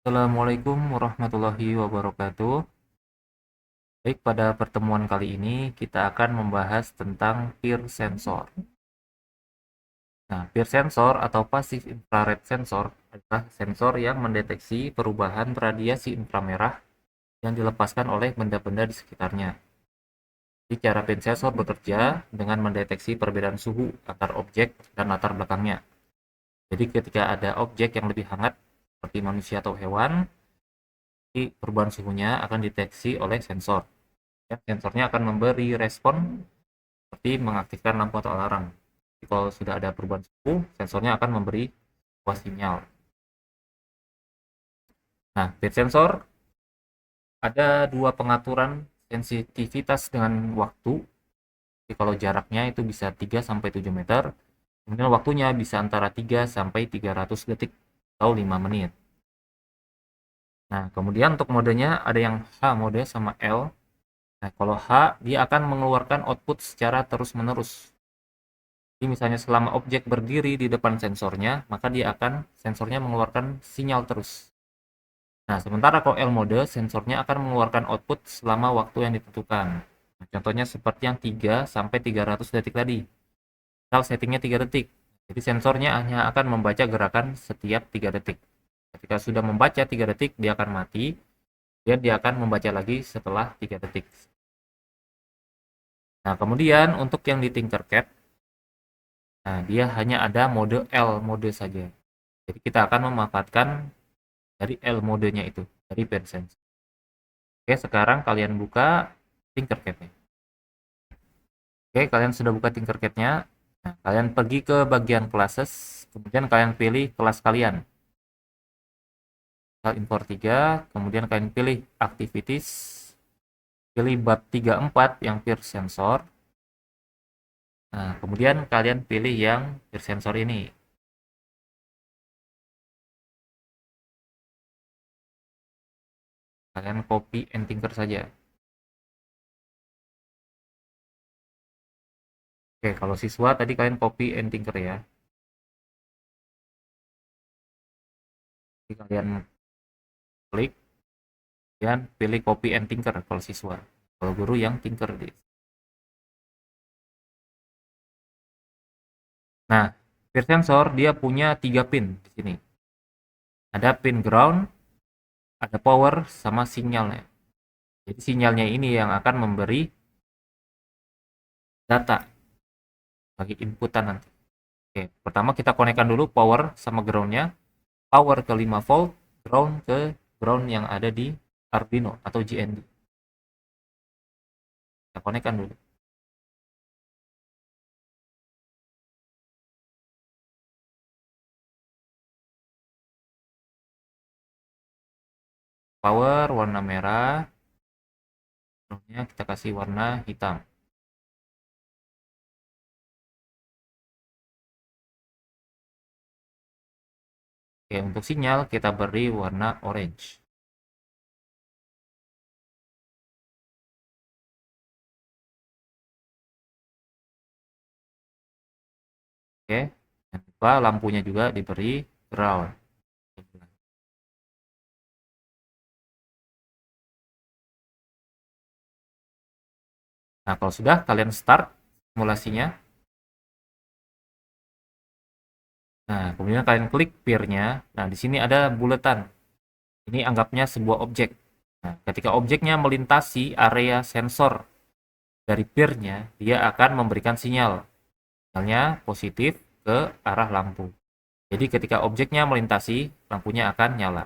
Assalamualaikum warahmatullahi wabarakatuh. Baik, pada pertemuan kali ini kita akan membahas tentang peer sensor. Nah, peer sensor atau passive infrared sensor adalah sensor yang mendeteksi perubahan radiasi inframerah yang dilepaskan oleh benda-benda di sekitarnya. Jadi, cara peer sensor bekerja dengan mendeteksi perbedaan suhu antar objek dan latar belakangnya. Jadi, ketika ada objek yang lebih hangat, seperti manusia atau hewan, perubahan suhunya akan dideteksi oleh sensor. Ya, sensornya akan memberi respon seperti mengaktifkan lampu atau alarm. Jadi kalau sudah ada perubahan suhu, sensornya akan memberi sebuah sinyal. Nah, bed sensor ada dua pengaturan sensitivitas dengan waktu. Jadi kalau jaraknya itu bisa 3 sampai 7 meter, kemudian waktunya bisa antara 3 sampai 300 detik atau 5 menit. Nah, kemudian untuk modenya ada yang H mode sama L. Nah, kalau H dia akan mengeluarkan output secara terus-menerus. Jadi misalnya selama objek berdiri di depan sensornya, maka sensornya mengeluarkan sinyal terus. Nah, sementara kalau L mode, sensornya akan mengeluarkan output selama waktu yang ditentukan. Nah, contohnya seperti yang 3 sampai 300 detik tadi. Misal settingnya 3 detik. Jadi sensornya hanya akan membaca gerakan setiap 3 detik. Ketika sudah membaca 3 detik, dia akan mati. Dan dia akan membaca lagi setelah 3 detik. Nah, kemudian untuk yang di Tinkercad, nah dia hanya ada mode L mode saja. Jadi kita akan memanfaatkan dari L modenya itu, dari BadSense. Oke, sekarang kalian buka Tinkercad-nya. Oke, kalian sudah buka Tinkercad-nya. Nah, kalian pergi ke bagian classes, kemudian kalian pilih kelas kalian. Kalian import 3, kemudian kalian pilih activities, pilih bab 34 yang peer sensor. Nah, kemudian kalian pilih yang peer sensor ini. Kalian copy and tinker saja. Oke, kalau siswa tadi kalian copy and tinker ya. Jadi kalian klik, dan pilih copy and tinker kalau siswa. Kalau guru yang tinker. Nah, peer sensor dia punya 3 pin di sini. Ada pin ground, ada power, sama sinyalnya. Jadi sinyalnya ini yang akan memberi data bagi inputan nanti. Oke, pertama kita konekkan dulu power sama groundnya. Power ke 5 volt, ground ke ground yang ada di Arduino atau GND. Kita konekkan dulu. Power warna merah, groundnya kita kasih warna hitam. Oke, untuk sinyal kita beri warna orange. Oke, jangan lupa lampunya juga diberi ground. Nah, kalau sudah kalian start simulasinya. Nah, kemudian kalian klik peer-nya. Nah, di sini ada buletan. Ini anggapnya sebuah objek. Nah, ketika objeknya melintasi area sensor dari peer-nya, dia akan memberikan sinyal. Sinyalnya positif ke arah lampu. Jadi ketika objeknya melintasi, lampunya akan nyala.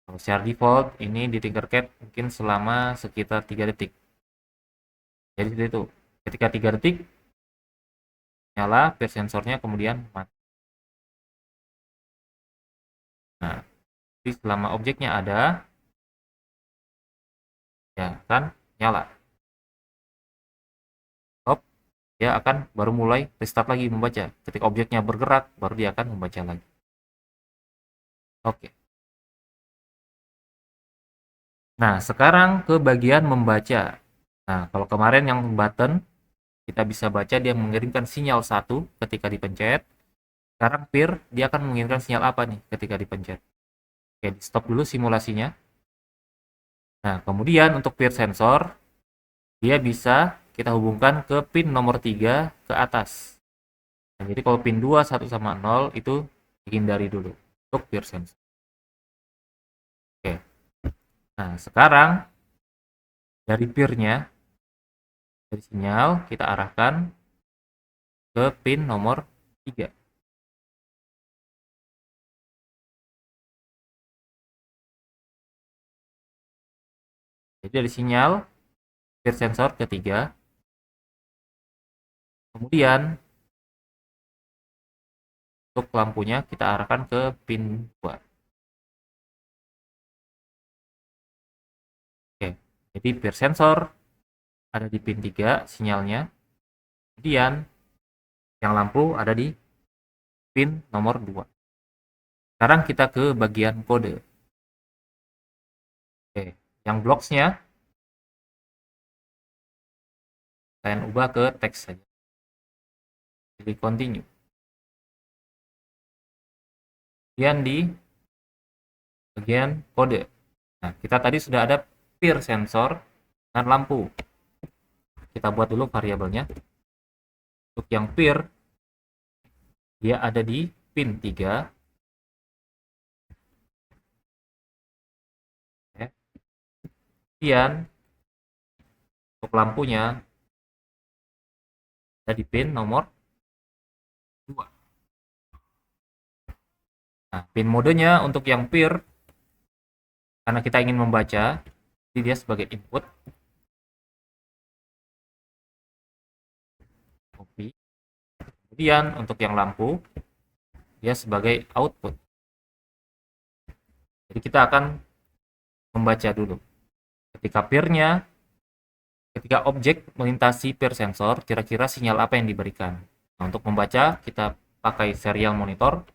Kalau secara default, ini di Tinkercad mungkin selama sekitar 3 detik. Jadi itu. Ketika 3 detik, nyala, peer sensornya kemudian mati. Nah, jadi selama objeknya ada, ya kan nyala. Stop, dia akan baru mulai restart lagi membaca. Ketika objeknya bergerak, baru dia akan membaca lagi. Oke. Nah, sekarang ke bagian membaca. Nah, kalau kemarin yang button, kita bisa baca dia mengirimkan sinyal 1 ketika dipencet. Sekarang peer dia akan mengirimkan sinyal apa nih ketika dipencet. Oke, di stop dulu simulasinya. Nah, kemudian untuk peer sensor, dia bisa kita hubungkan ke pin nomor 3 ke atas. Nah, jadi kalau pin 2, 1 sama 0 itu dihindari dulu untuk peer sensor. Oke. Nah, sekarang dari peer-nya, dari sinyal kita arahkan ke pin nomor 3. Jadi dari sinyal peer sensor ketiga, kemudian untuk lampunya kita arahkan ke pin 2. Oke, jadi peer sensor ada di pin 3 sinyalnya, kemudian yang lampu ada di pin nomor 2. Sekarang kita ke bagian kode. Oke, yang blocks-nya saya ubah ke teks saja. Pilih continue. Kemudian di bagian kode. Nah, kita tadi sudah ada peer sensor dan lampu. Kita buat dulu variabelnya. Untuk yang peer, dia ada di pin 3. Kemudian untuk lampunya ada di pin nomor 2. Nah, pin modenya untuk yang peer, karena kita ingin membaca, jadi dia sebagai input. Copy. Kemudian untuk yang lampu, dia sebagai output. Jadi kita akan membaca dulu. Ketika peer-nya, ketika objek melintasi peer sensor, kira-kira sinyal apa yang diberikan. Nah, untuk membaca, kita pakai serial monitor.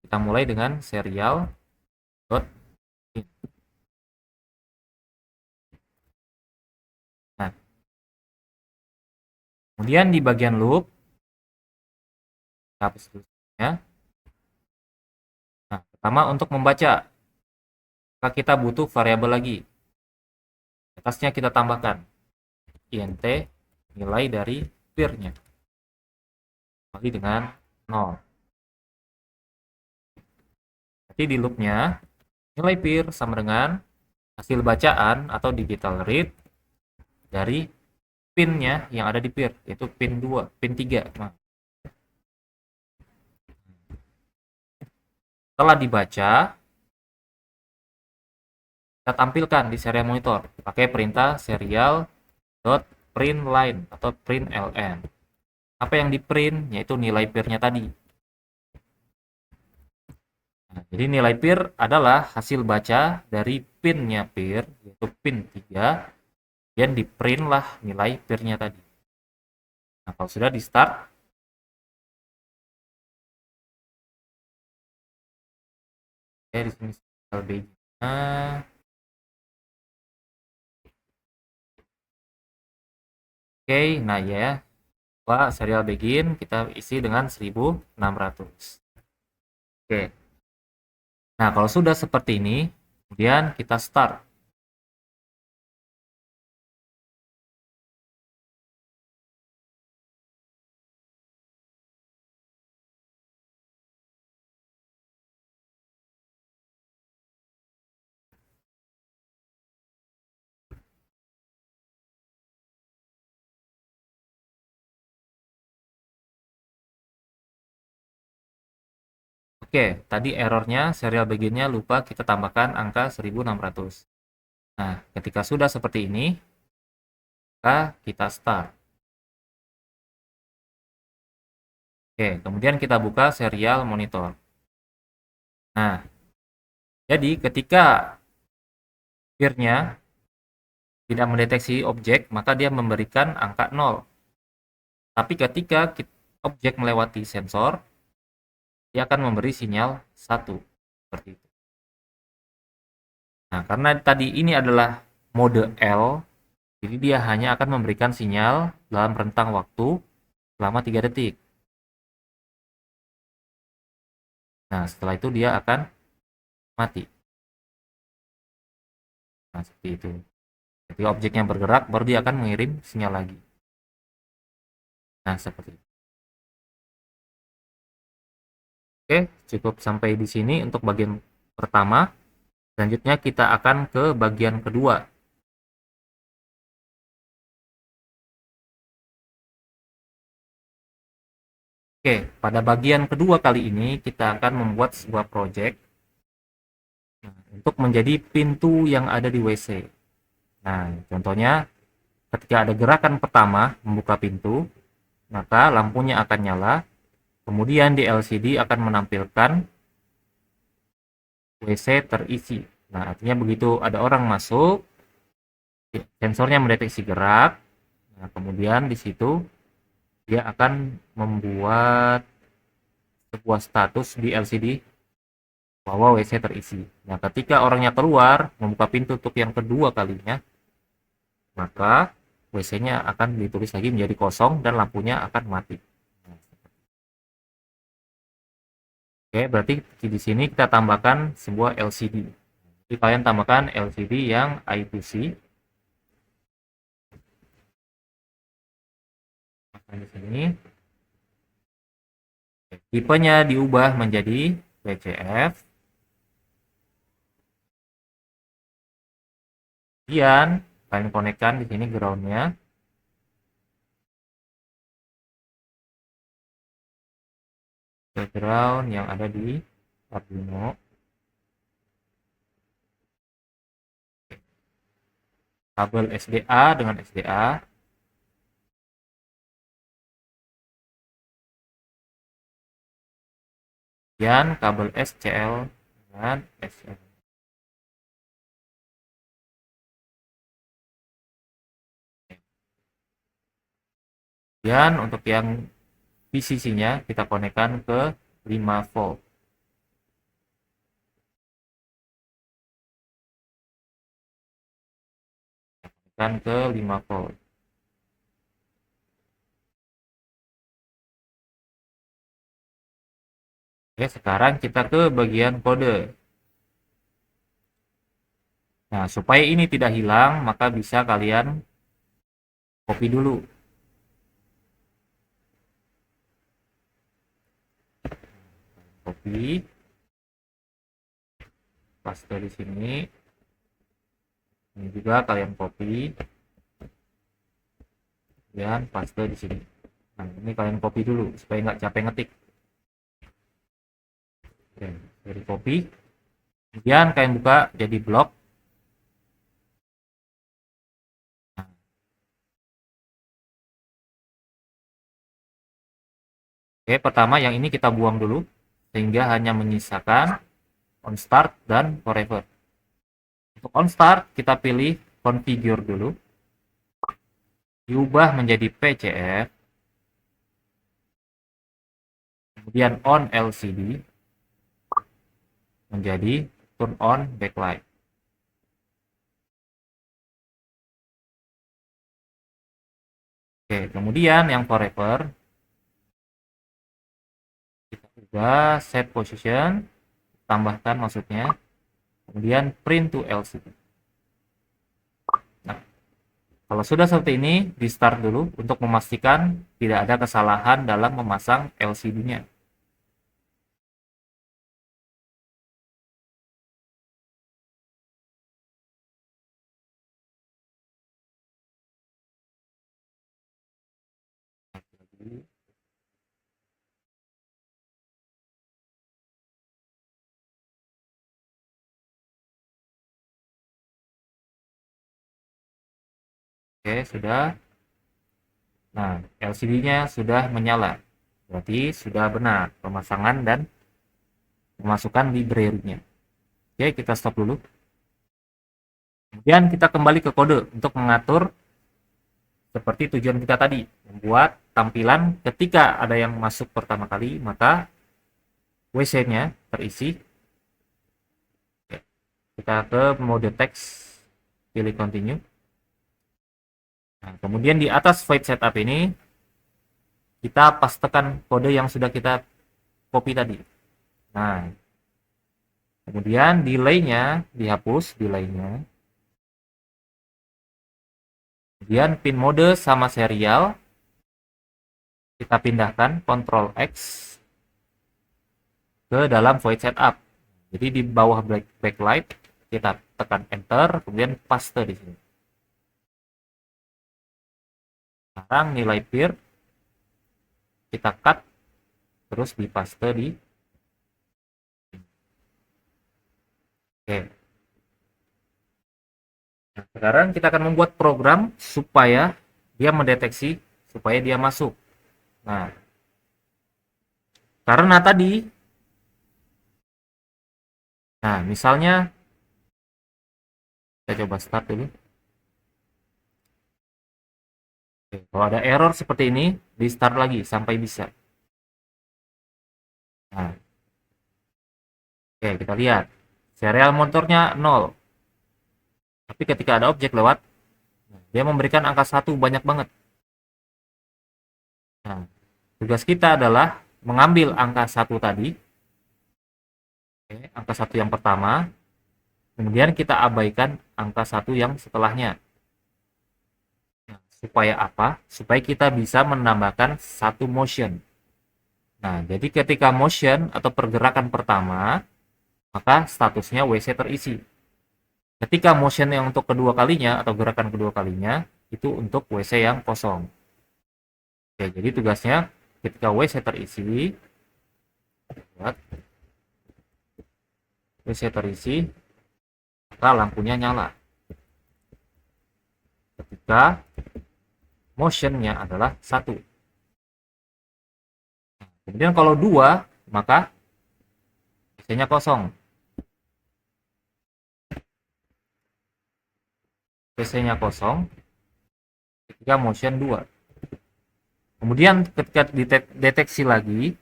Kita mulai dengan serial dot in. Nah, kemudian di bagian loop, kita hapus dulu ya. Nah, pertama untuk membaca, maka kita butuh variabel lagi. Atasnya kita tambahkan int nilai dari peer-nya. Kali dengan 0. Jadi di loop-nya, nilai peer sama dengan hasil bacaan atau digital read dari pin-nya yang ada di peer, yaitu pin 2, pin 3. Nah, setelah dibaca, kita tampilkan di serial monitor pakai perintah serial.println atau println. Apa yang di print yaitu nilai peer-nya tadi. Nah, jadi nilai peer adalah hasil baca dari pin-nya peer, yaitu pin 3, dan di print lah nilai peer-nya tadi. Nah, kalau sudah di start, di sini LB-nya. Oke, nah ya, serial begin kita isi dengan 1600. Oke. Nah, kalau sudah seperti ini, kemudian kita start. Oke, tadi errornya serial beginnya lupa kita tambahkan angka 1600. Nah, ketika sudah seperti ini, maka kita start. Oke, kemudian kita buka serial monitor. Nah, jadi ketika peer-nya tidak mendeteksi objek, maka dia memberikan angka 0. Tapi ketika objek melewati sensor, dia akan memberi sinyal 1. Seperti itu. Nah, karena tadi ini adalah mode L, jadi dia hanya akan memberikan sinyal dalam rentang waktu selama 3 detik. Nah, setelah itu dia akan mati. Nah, seperti itu. Ketika objeknya bergerak, baru dia akan mengirim sinyal lagi. Nah, seperti itu. Oke, cukup sampai di sini untuk bagian pertama. Selanjutnya kita akan ke bagian kedua. Oke, pada bagian kedua kali ini kita akan membuat sebuah project untuk menjadi pintu yang ada di WC. Nah, contohnya ketika ada gerakan pertama membuka pintu, maka lampunya akan nyala, kemudian di LCD akan menampilkan WC terisi. Nah, artinya begitu ada orang masuk, sensornya mendeteksi gerak. Nah, kemudian di situ dia akan membuat sebuah status di LCD bahwa WC terisi. Nah, ketika orangnya keluar membuka pintu untuk yang kedua kalinya, maka WC-nya akan ditulis lagi menjadi kosong dan lampunya akan mati. Oke, berarti di sini kita tambahkan sebuah LCD. Jadi kalian tambahkan LCD yang I2C. Di sini tipenya diubah menjadi VCF. Kemudian kalian konekkan di sini groundnya. Ke ground yang ada di Arduino. Kabel SDA dengan SDA. Kemudian kabel SCL dengan SCL. Kemudian untuk yang VCC-nya kita konekkan ke 5 volt. Konekkan ke 5 volt. Oke, sekarang kita ke bagian kode. Nah, supaya ini tidak hilang, maka bisa kalian copy dulu. Copy. Paste di sini. Ini juga kalian copy. Dan paste di sini. Nah, ini kalian copy dulu supaya nggak capek ngetik. Oke, dari copy. Kemudian kalian buka jadi blok. Oke, pertama yang ini kita buang dulu sehingga hanya menyisakan on start dan forever. Untuk on start kita pilih configure dulu. Diubah menjadi PCF. Kemudian on LCD menjadi turn on backlight. Oke, kemudian yang forever kita ubah set position, tambahkan maksudnya, kemudian print to LCD. Nah, kalau sudah seperti ini, di start dulu untuk memastikan tidak ada kesalahan dalam memasang LCD-nya. Oke, sudah. Nah, LCD-nya sudah menyala. Berarti sudah benar pemasangan dan pemasukan library-nya. Oke, kita stop dulu. Kemudian kita kembali ke kode untuk mengatur seperti tujuan kita tadi, membuat tampilan ketika ada yang masuk pertama kali, maka WC-nya terisi. Kita ke mode text, pilih continue. Nah, kemudian di atas void setup ini, kita pastekan kode yang sudah kita copy tadi. Nah, kemudian delay-nya dihapus, delay-nya. Kemudian pin mode sama serial kita pindahkan Ctrl X ke dalam void setup. Jadi di bawah backlight kita tekan enter, kemudian paste di sini. Sekarang nilai peer kita cut terus dipaste di. Oke. Nah, sekarang kita akan membuat program supaya dia mendeteksi, supaya dia masuk. Nah, karena tadi, nah misalnya kita coba start dulu. Oke, kalau ada error seperti ini, di start lagi sampai bisa. Nah, oke, kita lihat serial motornya 0. Tapi ketika ada objek lewat, dia memberikan angka 1 banyak banget. Nah, tugas kita adalah mengambil angka 1 tadi, oke, angka 1 yang pertama, kemudian kita abaikan angka 1 yang setelahnya. Nah, supaya apa? Supaya kita bisa menambahkan satu motion. Nah, jadi ketika motion atau pergerakan pertama, maka statusnya WC terisi. Ketika motion yang untuk kedua kalinya atau gerakan kedua kalinya, itu untuk WC yang kosong. Oke, jadi tugasnya ketika WC terisi, buat WC terisi, maka lampunya nyala. Ketika motionnya adalah 1. Kemudian kalau 2, maka WC-nya kosong. WC-nya kosong ketika motion 2. Kemudian ketika deteksi lagi,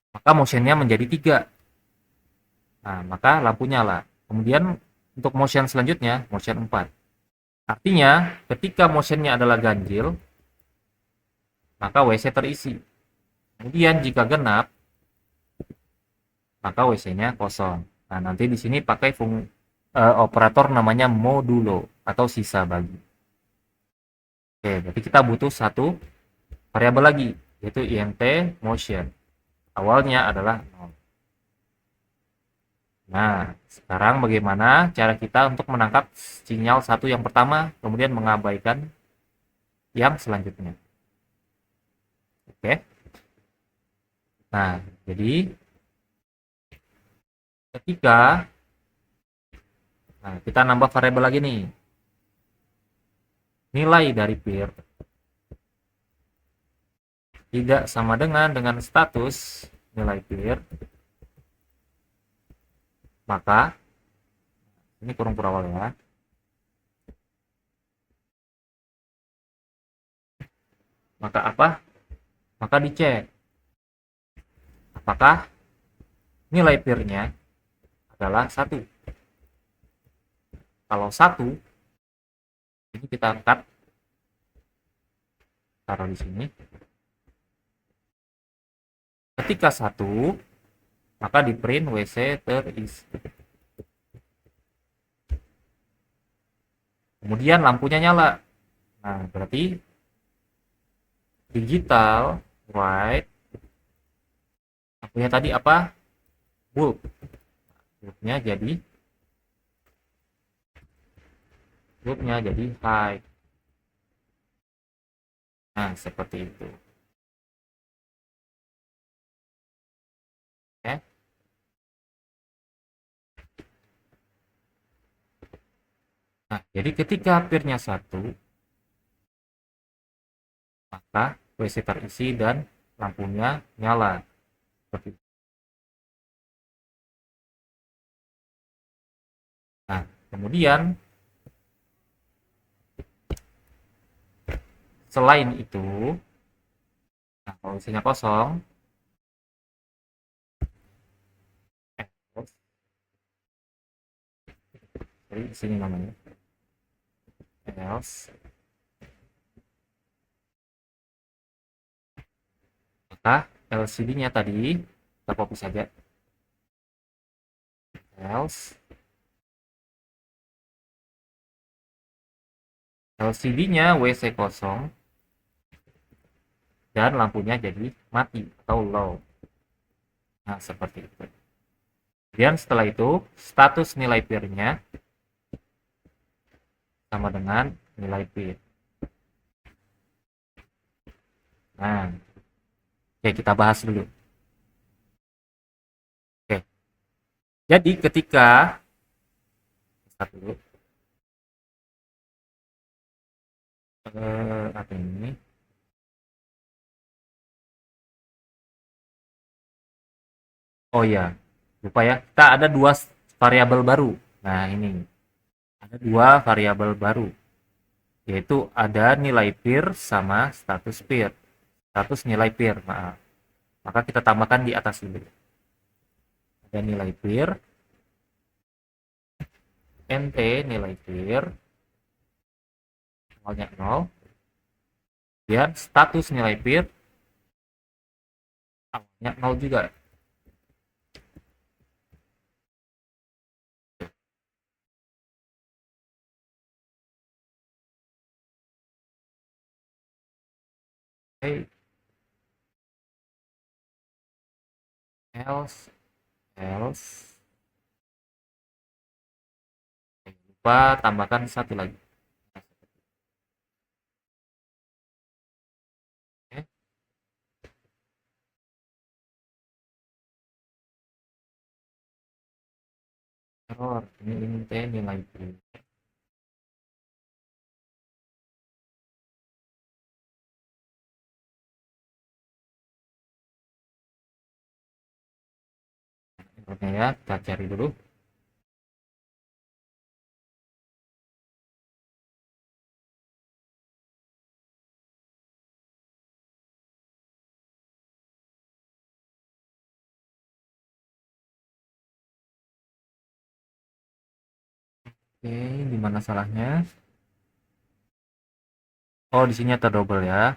maka motionnya menjadi 3. Nah, maka lampu nyala. Kemudian untuk motion selanjutnya, motion 4. Artinya, ketika motionnya adalah ganjil, maka WC terisi. Kemudian jika genap, maka WC-nya kosong. Nah, nanti di sini pakai operator namanya modulo atau sisa bagi. Oke, jadi kita butuh satu variabel lagi, yaitu int motion. Awalnya adalah 0. Nah, sekarang bagaimana cara kita untuk menangkap sinyal 1 yang pertama, kemudian mengabaikan yang selanjutnya. Oke. Nah, jadi ketika kita nambah variabel lagi nih. Nilai dari peer tidak sama dengan status nilai peer, maka ini kurung awal ya. Maka apa? Maka dicek apakah nilai peer-nya adalah 1. Kalau 1, ini kita angkat, taruh di sini. Ketika 1, maka di print WC terisi. Kemudian lampunya nyala. Nah, berarti digital white, lampunya tadi apa? Bulb. Bulbnya jadi high. Nah, seperti itu. Oke. Nah, jadi ketika peer-nya 1, maka WC terisi dan lampunya nyala. Seperti itu. Nah, kemudian selain itu, nah kalau WC-nya kosong, jadi di sini namanya else, maka LCD-nya tadi kita copy saja, else LCD-nya WC kosong dan lampunya jadi mati atau low. Nah, seperti itu. Kemudian setelah itu status nilai peer-nya sama dengan nilai peer. Nah, oke, kita bahas dulu. Oke, jadi ketika dulu, apa ini? Oh ya, lupa ya. Kita ada dua variabel baru. Nah, ini ada dua variabel baru, yaitu ada nilai peer sama status peer. Status nilai peer, maaf. Maka kita tambahkan di atas dulu. Ada nilai peer, nt nilai peer, nolnya 0, dan status nilai peer, awalnya 0 juga. Oke, else lupa tambahkan satu lagi. Oke, error ini int nilai peer. Errornya ya, kita cari dulu. Oke, di mana salahnya? Oh, di sini ada double ya.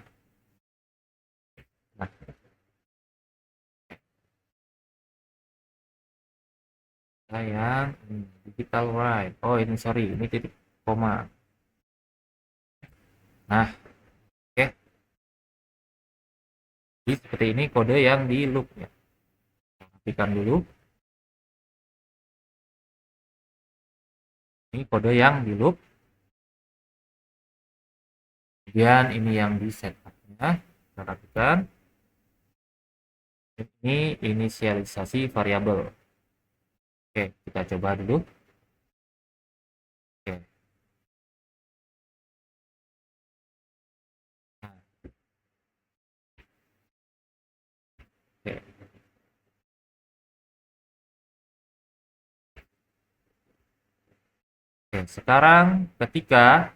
Nah, sayang, digital right. Oh, ini sorry, ini titik koma. Nah, oke. Jadi seperti ini kode yang di loop ya. Perhatikan dulu. Ini kode yang di loop. Kemudian ini yang di setup-nya. Perhatikan. Ini inisialisasi variabel. Oke, kita coba dulu. Oke. Nah, oke. Oke, sekarang ketika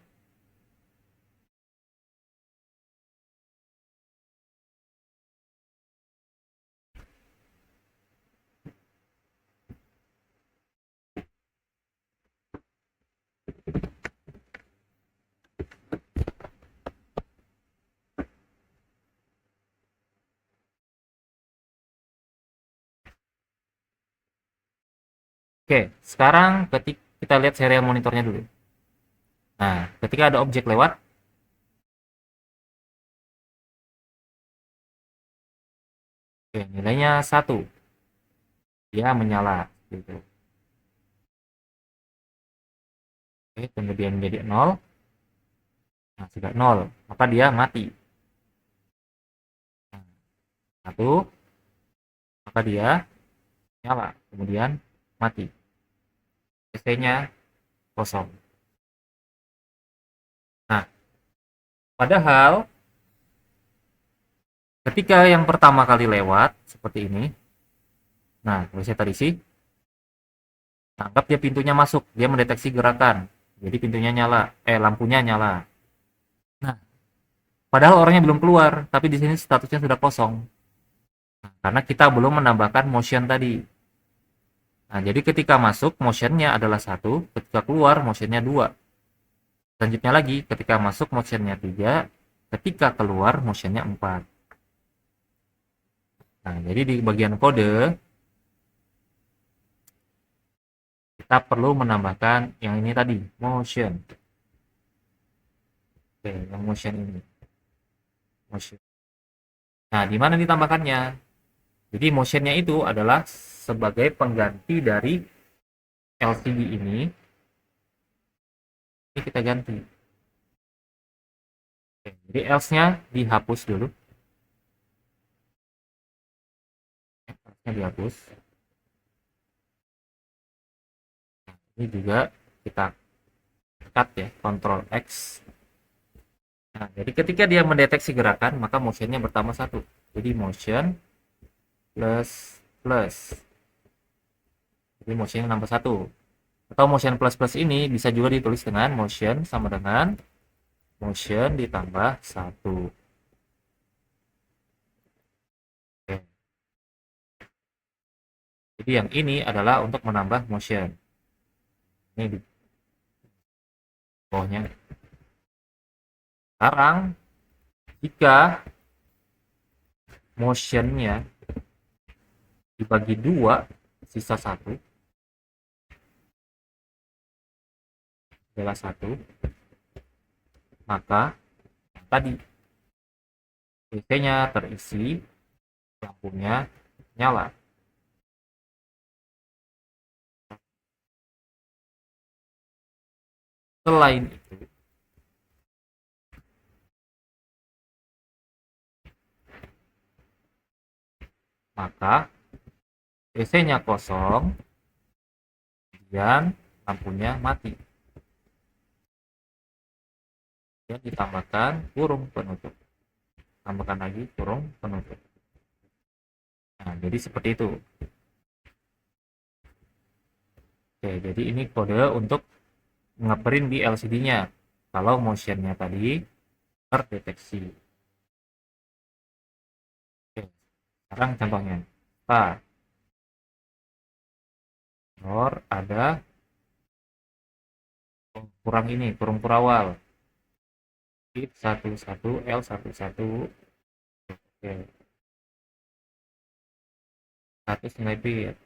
Oke, sekarang ketika kita lihat serial monitornya dulu. Nah, ketika ada objek lewat, oke, nilainya 1. Dia menyala gitu. Oke, kemudian menjadi 0. Nah, sudah 0, maka dia mati. Nah, 1, maka dia nyala, kemudian mati. ST-nya kosong. Nah, padahal ketika yang pertama kali lewat seperti ini, nah, kalau saya terisi, anggap dia pintunya masuk, dia mendeteksi gerakan, jadi pintunya nyala, lampunya nyala. Nah, padahal orangnya belum keluar, tapi di sini statusnya sudah kosong. Nah, karena kita belum menambahkan motion tadi. Nah, jadi ketika masuk motionnya adalah 1, ketika keluar motionnya 2. Selanjutnya lagi, ketika masuk motionnya 3, ketika keluar motionnya 4. Nah, jadi di bagian kode kita perlu menambahkan yang ini tadi, motion. Oke, yang motion ini. Motion. Nah, di mana ditambahkannya? Jadi motionnya itu adalah sebagai pengganti dari LCD ini. Ini kita ganti. Oke, jadi else-nya dihapus dulu. Else-nya dihapus. Ini juga kita cut ya, Ctrl X. Nah, jadi ketika dia mendeteksi gerakan, maka motionnya bertambah satu. Jadi motion plus plus. Jadi motionnya nambah satu. Atau motion plus plus ini bisa juga ditulis dengan motion sama dengan motion ditambah satu. Oke. Jadi yang ini adalah untuk menambah motion. Ini di bawahnya. Sekarang jika motionnya dibagi dua, sisa satu adalah satu, maka tadi WC-nya terisi, lampunya nyala. Selain itu, maka WC-nya kosong dan lampunya mati. Dan ditambahkan kurung penutup. Tambahkan lagi kurung penutup. Nah, jadi seperti itu. Oke, jadi ini kode untuk ngeprint di LCD-nya. Kalau motionnya tadi terdeteksi. Oke, sekarang contohnya. Start. Ada kurang ini, kurung awal. If 11 L 11. Oke. Status nilai bit.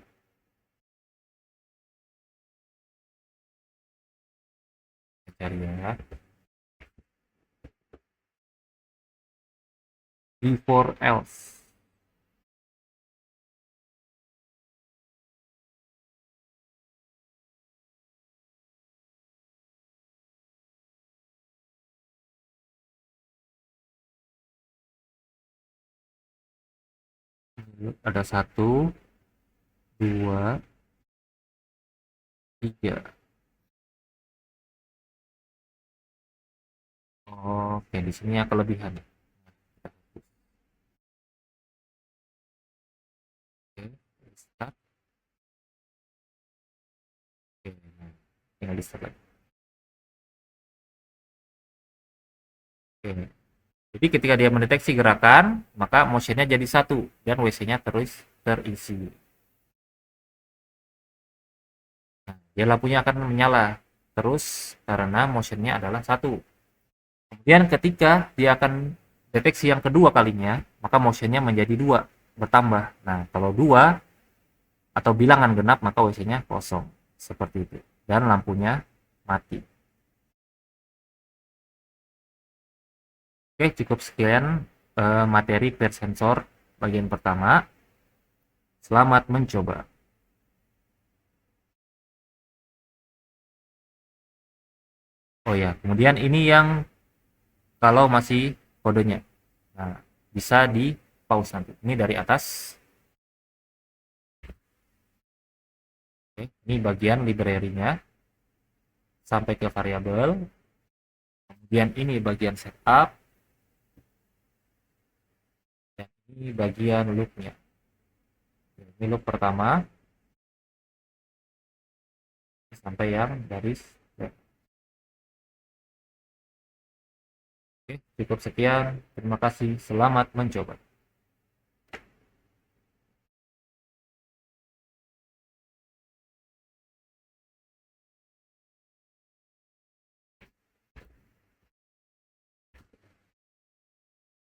Kita cari ya. Before else. Ada 1, 2, 3. Oke, di sini ya kelebihan. Oke, start. Oke, nah, tinggal di start lagi. Oke. Jadi ketika dia mendeteksi gerakan, maka motionnya jadi satu dan WC-nya terus terisi. Nah, dia lampunya akan menyala terus karena motionnya adalah satu. Kemudian ketika dia akan deteksi yang kedua kalinya, maka motionnya menjadi dua, bertambah. Nah, kalau dua atau bilangan genap, maka WC-nya kosong. Seperti itu. Dan lampunya mati. Oke, cukup sekian materi per sensor bagian pertama. Selamat mencoba. Oh ya, kemudian ini yang kalau masih kodenya. Nah, bisa di pause nanti. Ini dari atas. Oke, ini bagian library-nya. Sampai ke variabel. Kemudian ini bagian setup. Dan ini bagian loop-nya. Ini loop pertama. Sampai yang garis. Oke, cukup sekian. Terima kasih. Selamat mencoba.